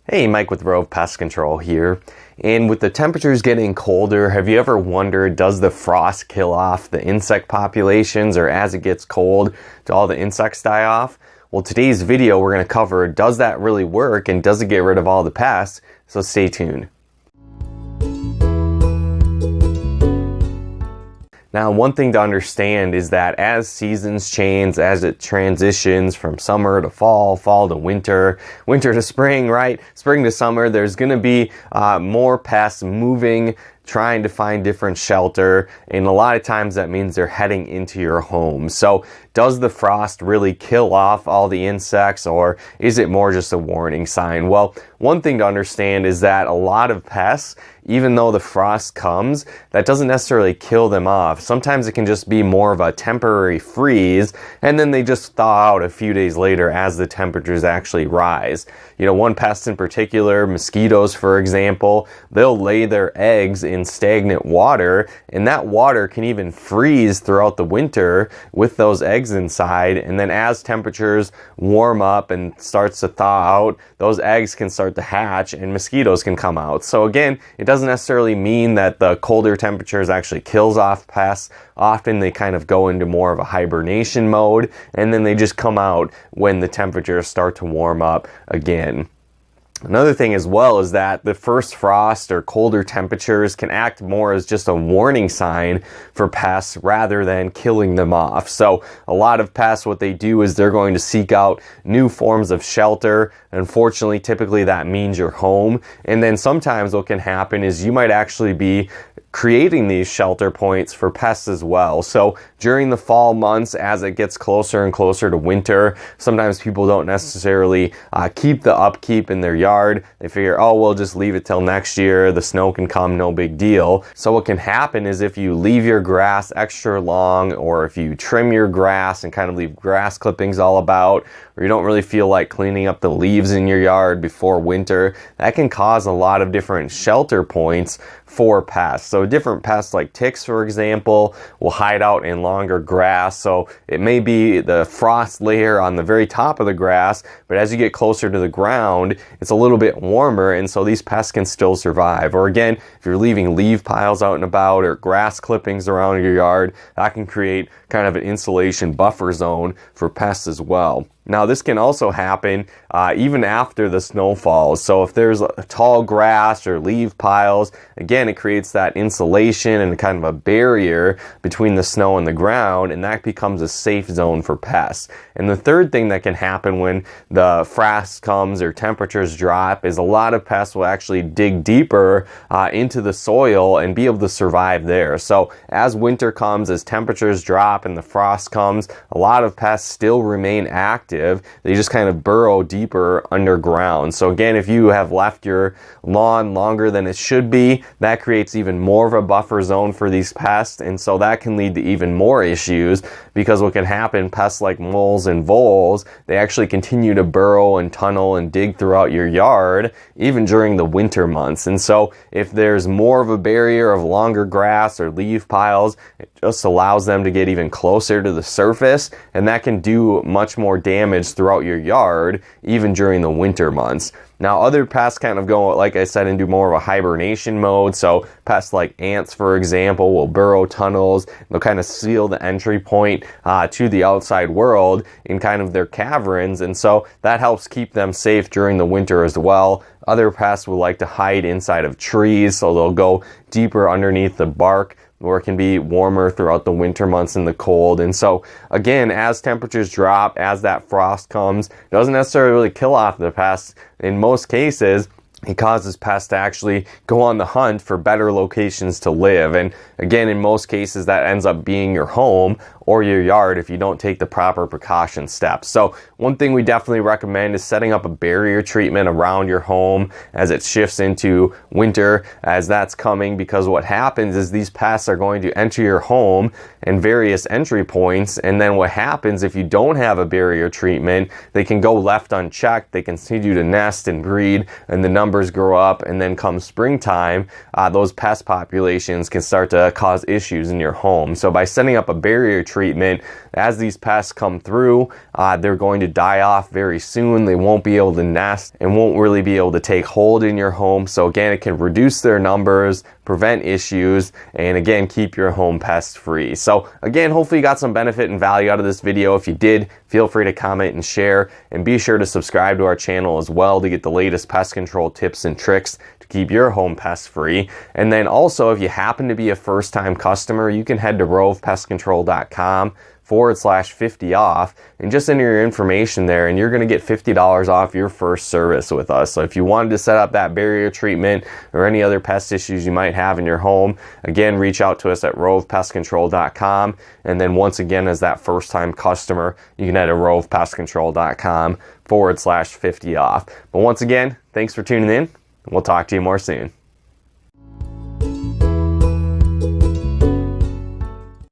Hey, Mike with Rove Pest Control here. And with the temperatures getting colder, have you ever wondered, does the frost kill off the insect populations, or as it gets cold, do all the insects die off? Well, today's video we're going to cover, does that really work and does it get rid of all the pests? So stay tuned. Now, one thing to understand is that as seasons change, as it transitions from summer to fall, fall to winter, winter to spring, right? Spring to summer, there's going to be more pests moving, trying to find different shelter, and a lot of times that means they're heading into your home. So does the frost really kill off all the insects, or is it more just a warning sign? Well, one thing to understand is that a lot of pests, even though the frost comes, that doesn't necessarily kill them off. Sometimes it can just be more of a temporary freeze, and then they just thaw out a few days later as the temperatures actually rise. You know, one pest in particular, mosquitoes for example, they'll lay their eggs in stagnant water, and that water can even freeze throughout the winter with those eggs inside, and then as temperatures warm up and starts to thaw out, those eggs can start to hatch and mosquitoes can come out. So again, it doesn't necessarily mean that the colder temperatures actually kills off pests. Often they kind of go into more of a hibernation mode, and then they just come out when the temperatures start to warm up again. Another thing as well is that the first frost or colder temperatures can act more as just a warning sign for pests rather than killing them off. So a lot of pests, what they do is they're going to seek out new forms of shelter. Unfortunately, typically that means your home. And then sometimes what can happen is you might actually be creating these shelter points for pests as well. So during the fall months, as it gets closer and closer to winter, sometimes people don't necessarily keep the upkeep in their yard. They figure, oh, we'll just leave it till next year. The snow can come, no big deal. So what can happen is if you leave your grass extra long, or if you trim your grass and kind of leave grass clippings all about, or you don't really feel like cleaning up the leaves in your yard before winter, that can cause a lot of different shelter points for pests. So different pests like ticks, for example, will hide out in longer grass. So it may be the frost layer on the very top of the grass, but as you get closer to the ground, it's a little bit warmer, and so these pests can still survive. Or again, if you're leaving leaf piles out and about or grass clippings around your yard, that can create kind of an insulation buffer zone for pests as well. Now, this can also happen even after the snow falls. So if there's a tall grass or leaf piles, again, it creates that insulation and kind of a barrier between the snow and the ground, and that becomes a safe zone for pests. And the third thing that can happen when the frost comes or temperatures drop is a lot of pests will actually dig deeper into the soil and be able to survive there. So as winter comes, as temperatures drop and the frost comes, a lot of pests still remain active. They just kind of burrow deeper underground. So again, if you have left your lawn longer than it should be, that creates even more of a buffer zone for these pests, and so that can lead to even more issues, because what can happen, pests like moles and voles, they actually continue to burrow and tunnel and dig throughout your yard even during the winter months. And so if there's more of a barrier of longer grass or leaf piles, it just allows them to get even closer to the surface, and that can do much more damage throughout your yard even during the winter months. Now, other pests kind of go, like I said, into more of a hibernation mode. So pests like ants, for example, will burrow tunnels. They'll kind of seal the entry point to the outside world in kind of their caverns, and so that helps keep them safe during the winter as well. Other pests will like to hide inside of trees, so they'll go deeper underneath the bark, where it can be warmer throughout the winter months in the cold. And so again, as temperatures drop, as that frost comes, it doesn't necessarily really kill off the pests. In most cases, it causes pests to actually go on the hunt for better locations to live. And again, in most cases, that ends up being your home or your yard if you don't take the proper precaution steps. So one thing we definitely recommend is setting up a barrier treatment around your home as it shifts into winter, as that's coming, because what happens is these pests are going to enter your home and various entry points, and then what happens if you don't have a barrier treatment, they can go left unchecked, they continue to nest and breed, and the numbers grow up, and then come springtime, those pest populations can start to cause issues in your home. So by setting up a barrier treatment, treatment. As these pests come through, they're going to die off very soon. They won't be able to nest and won't really be able to take hold in your home. So again, it can reduce their numbers, prevent issues, and again, keep your home pest free. So again, hopefully you got some benefit and value out of this video. If you did, feel free to comment and share, and be sure to subscribe to our channel as well to get the latest pest control tips and tricks to keep your home pest free. And then also, if you happen to be a first-time customer, you can head to rovepestcontrol.com/50 off and just enter your information there, and you're going to get $50 off your first service with us. So if you wanted to set up that barrier treatment or any other pest issues you might have in your home, again, reach out to us at rovepestcontrol.com. And then once again, as that first time customer, you can head to rovepestcontrol.com/50 off. But once again, thanks for tuning in. We'll talk to you more soon.